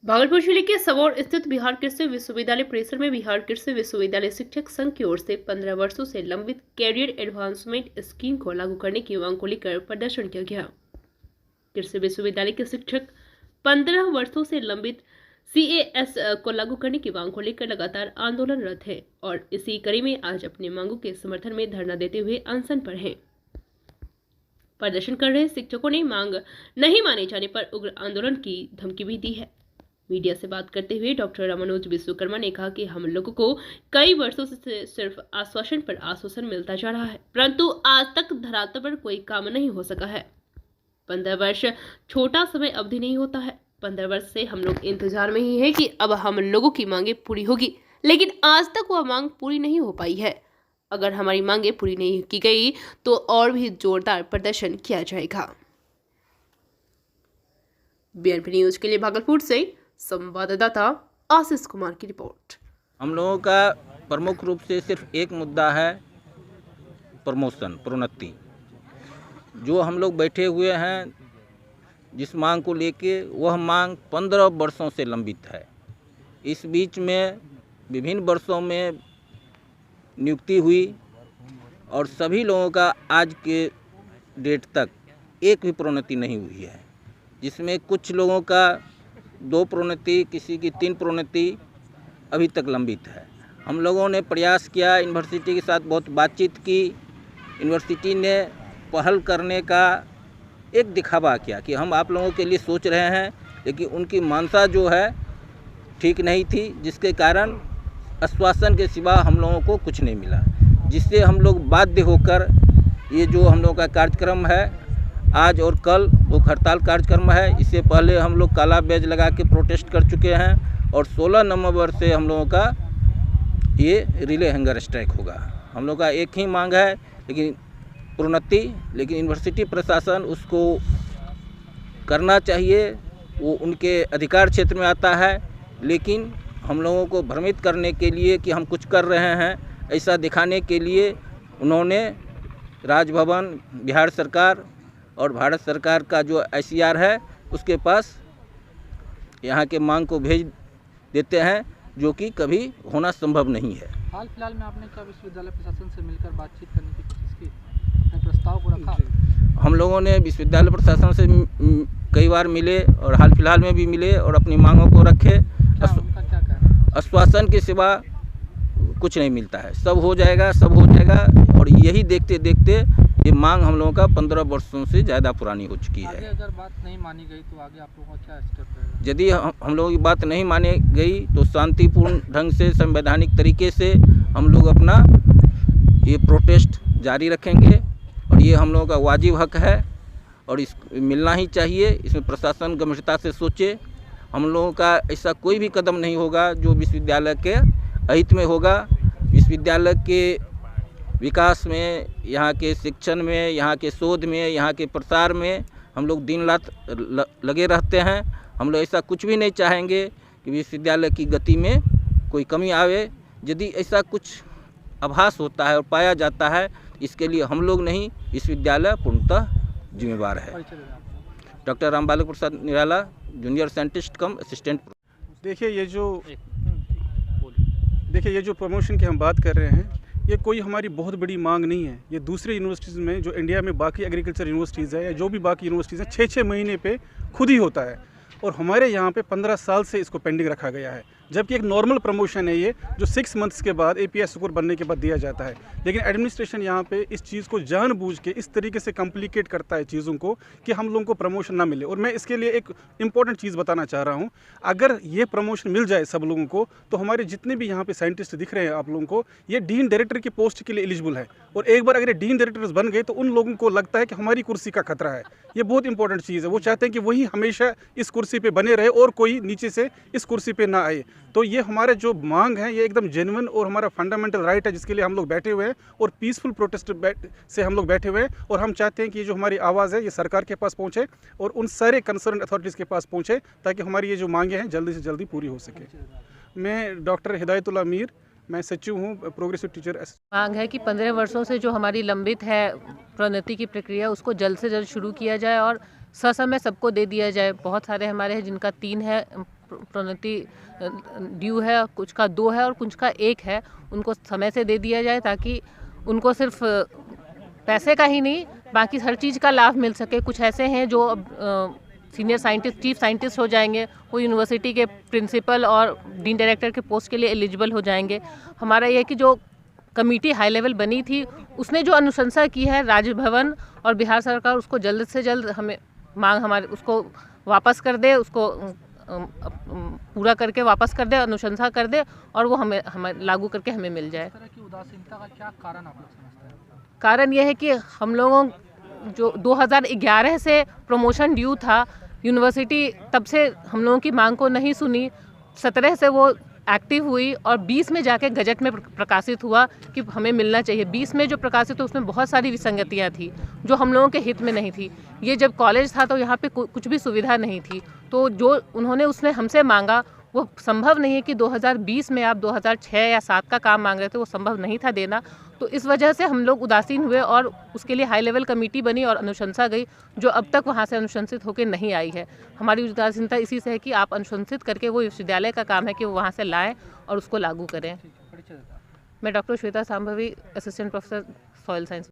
भागलपुर जिले के सबौर स्थित बिहार कृषि विश्वविद्यालय परिसर में बिहार कृषि विश्वविद्यालय शिक्षक संघ की ओर से 15 वर्षों से लंबित कैरियर एडवांसमेंट स्कीम को लागू करने की मांग को लेकर प्रदर्शन किया गया। कृषि विश्वविद्यालय के शिक्षक 15 वर्षों से लंबित CAS को लागू करने की मांग को लेकर लगातार आंदोलनरत है और इसी कड़ी में आज अपनी मांगों के समर्थन में धरना देते हुए अनशन पर हैं। प्रदर्शन कर रहे शिक्षकों ने मांग नहीं माने जाने पर उग्र आंदोलन की धमकी भी दी है। मीडिया से बात करते हुए डॉक्टर रामानुज विश्वकर्मा ने कहा कि हम लोगों को कई वर्षों से सिर्फ आश्वासन पर आश्वासन मिलता जा रहा है, परंतु आज तक धरातल पर कोई काम नहीं हो सका है। 15 वर्ष छोटा समय अवधि नहीं होता है। 15 वर्ष से हम लोग इंतजार में ही है कि अब हम लोगों की मांगे पूरी होगी, लेकिन आज तक वह मांग पूरी नहीं हो पाई है। अगर हमारी मांगे पूरी नहीं की गई तो और भी जोरदार प्रदर्शन किया जाएगा। BNP न्यूज के लिए भागलपुर से संवाददाता आशीष कुमार की रिपोर्ट। हम लोगों का प्रमुख रूप से सिर्फ एक मुद्दा है, प्रमोशन, प्रोन्नति। जो हम लोग बैठे हुए हैं जिस मांग को लेके, वह मांग 15 वर्षों से लंबित है। इस बीच में विभिन्न वर्षों में नियुक्ति हुई और सभी लोगों का आज के डेट तक एक भी प्रोन्नति नहीं हुई है, जिसमें कुछ लोगों का 2 प्रोन्नति, किसी की 3 प्रोन्नति अभी तक लंबित है। हम लोगों ने प्रयास किया, यूनिवर्सिटी के साथ बहुत बातचीत की। यूनिवर्सिटी ने पहल करने का एक दिखावा किया कि हम आप लोगों के लिए सोच रहे हैं, लेकिन उनकी मानसा जो है ठीक नहीं थी, जिसके कारण आश्वासन के सिवा हम लोगों को कुछ नहीं मिला, जिससे हम लोग बाध्य होकर ये जो हम लोगों का कार्यक्रम है आज और कल, वो हड़ताल कार्यक्रम है। इससे पहले हम लोग काला बैज लगा के प्रोटेस्ट कर चुके हैं और 16 नवंबर से हम लोगों का ये रिले हंगर स्ट्राइक होगा। हम लोग का एक ही मांग है, लेकिन प्रोन्नति, लेकिन यूनिवर्सिटी प्रशासन उसको करना चाहिए, वो उनके अधिकार क्षेत्र में आता है, लेकिन हम लोगों को भ्रमित करने के लिए कि हम कुछ कर रहे हैं, ऐसा दिखाने के लिए उन्होंने राजभवन, बिहार सरकार और भारत सरकार का जो ICR है उसके पास यहाँ के मांग को भेज देते हैं, जो कि कभी होना संभव नहीं है। हाल फिलहाल में आपने क्या विश्वविद्यालय प्रशासन से मिलकर बातचीत करने की कोशिश की, अपने प्रस्ताव को रखा? हम लोगों ने विश्वविद्यालय प्रशासन से कई बार मिले और हाल फिलहाल में भी मिले और अपनी मांगों को रखे। उनका क्या कहना है? आश्वासन के सिवा कुछ नहीं मिलता है। सब हो जाएगा, सब हो जाएगा, और यही देखते देखते ये मांग हम लोगों का 15 वर्षों से ज़्यादा पुरानी हो चुकी है। आगे अगर बात नहीं मानी गई तो आगे आप लोगों का क्या स्टेप रहेगा? यदि हम लोगों की बात नहीं मानी गई तो शांतिपूर्ण ढंग से, संवैधानिक तरीके से हम लोग अपना ये प्रोटेस्ट जारी रखेंगे और ये हम लोगों का वाजिब हक है और इस मिलना ही चाहिए। इसमें प्रशासन गंभीरता से सोचे। हम लोगों का ऐसा कोई भी कदम नहीं होगा जो विश्वविद्यालय के अहित में होगा। विश्वविद्यालय के विकास में, यहाँ के शिक्षण में, यहाँ के शोध में, यहाँ के प्रसार में हम लोग दिन रात लगे रहते हैं। हम लोग ऐसा कुछ भी नहीं चाहेंगे कि विश्वविद्यालय की गति में कोई कमी आवे। यदि ऐसा कुछ आभास होता है और पाया जाता है, इसके लिए हम लोग नहीं, विश्वविद्यालय पूर्णतः जिम्मेवार है। डॉक्टर रामबालक प्रसाद निराला, जूनियर साइंटिस्ट कम असिस्टेंट। देखिए ये जो प्रमोशन की हम बात कर रहे हैं, ये कोई हमारी बहुत बड़ी मांग नहीं है। ये दूसरे यूनिवर्सिटीज़ में, जो इंडिया में बाकी एग्रीकल्चर यूनिवर्सिटीज़ है या जो भी बाकी यूनिवर्सिटीज़ हैं, 6-6 महीने पे खुद ही होता है, और हमारे यहाँ पे 15 साल से इसको पेंडिंग रखा गया है। जबकि एक नॉर्मल प्रमोशन है ये, जो 6 मंथ्स के बाद APS स्कोर बनने के बाद दिया जाता है। लेकिन एडमिनिस्ट्रेशन यहाँ पे इस चीज़ को जानबूझ के इस तरीके से कॉम्प्लिकेट करता है चीज़ों को कि हम लोगों को प्रमोशन ना मिले। और मैं इसके लिए एक इंपॉर्टेंट चीज़ बताना चाह रहा हूँ, अगर ये प्रमोशन मिल जाए सब लोगों को, तो हमारे जितने भी यहाँ पे साइंटिस्ट दिख रहे हैं आप लोगों को, ये डीन डायरेक्टर की पोस्ट के लिए एलिजिबल है। और एक बार अगर ये डीन डायरेक्टर्स बन गए तो उन लोगों को लगता है कि हमारी कुर्सी का खतरा है। ये बहुत इंपॉर्टेंट चीज़ है। वो चाहते हैं कि वही हमेशा इस कुर्सी पे बने रहे और कोई नीचे से इस कुर्सी पे ना आए। तो ये हमारे जो मांग है, ये एकदम जेन्युइन और हमारा फंडामेंटल राइट है, जिसके लिए हम लोग बैठे हुए हैं और पीसफुल प्रोटेस्ट से हम लोग बैठे हुए हैं। और हम चाहते हैं कि ये जो हमारी आवाज़ है, ये सरकार के पास पहुँचे और उन सारे कंसर्न अथॉरिटीज़ के पास पहुँचे, ताकि हमारी ये जो मांगे हैं जल्दी से जल्दी पूरी हो सके। मैं डॉक्टर हिदायतुल्लाह मीर, मैं सचिव हूँ प्रोग्रेसिव टीचर। मांग है कि 15 वर्षों से जो हमारी लंबित है प्रोन्नति की प्रक्रिया, उसको जल्द से जल्द शुरू किया जाए और ससमय सबको दे दिया जाए। बहुत सारे हमारे हैं जिनका 3 है प्रोन्नति ड्यू है, कुछ का 2 है और कुछ का 1 है, उनको समय से दे दिया जाए ताकि उनको सिर्फ पैसे का ही नहीं बाकी हर चीज़ का लाभ मिल सके। कुछ ऐसे हैं जो सीनियर साइंटिस्ट, चीफ साइंटिस्ट हो जाएंगे, वो यूनिवर्सिटी के प्रिंसिपल और डीन डायरेक्टर के पोस्ट के लिए एलिजिबल हो जाएंगे। हमारा ये है कि जो कमेटी हाई लेवल बनी थी उसने जो अनुशंसा की है राजभवन और बिहार सरकार उसको जल्द से जल्द हमें हमारे उसको वापस कर दे, उसको पूरा करके वापस कर दे, अनुशंसा कर दे और वो हमें लागू करके हमें मिल जाए। इस तरह की उदासीनता का क्या कारण आप लोग समझते हैं? कारण यह है कि हम लोगों जो 2011 से प्रमोशन ड्यू था, यूनिवर्सिटी तब से हम लोगों की मांग को नहीं सुनी। 17 से वो एक्टिव हुई और 20 में जाके गजट में प्रकाशित हुआ कि हमें मिलना चाहिए। 20 में जो प्रकाशित हुआ उसमें बहुत सारी विसंगतियां थी जो हम लोगों के हित में नहीं थी। ये जब कॉलेज था तो यहाँ पे कुछ भी सुविधा नहीं थी, तो जो उन्होंने उसने हमसे मांगा वो संभव नहीं है कि 2020 में आप 2006 या 7 का काम मांग रहे थे, वो संभव नहीं था देना। तो इस वजह से हम लोग उदासीन हुए और उसके लिए हाई लेवल कमेटी बनी और अनुशंसा गई जो अब तक वहाँ से अनुशंसित होकर नहीं आई है। हमारी उदासीनता इसी से है कि आप अनुशंसित करके वो विश्वविद्यालय का काम है कि वो वहाँ से लाएँ और उसको लागू करें। परिचय देता है। मैं doctor Shweta Sambhavi, assistant professor soil science.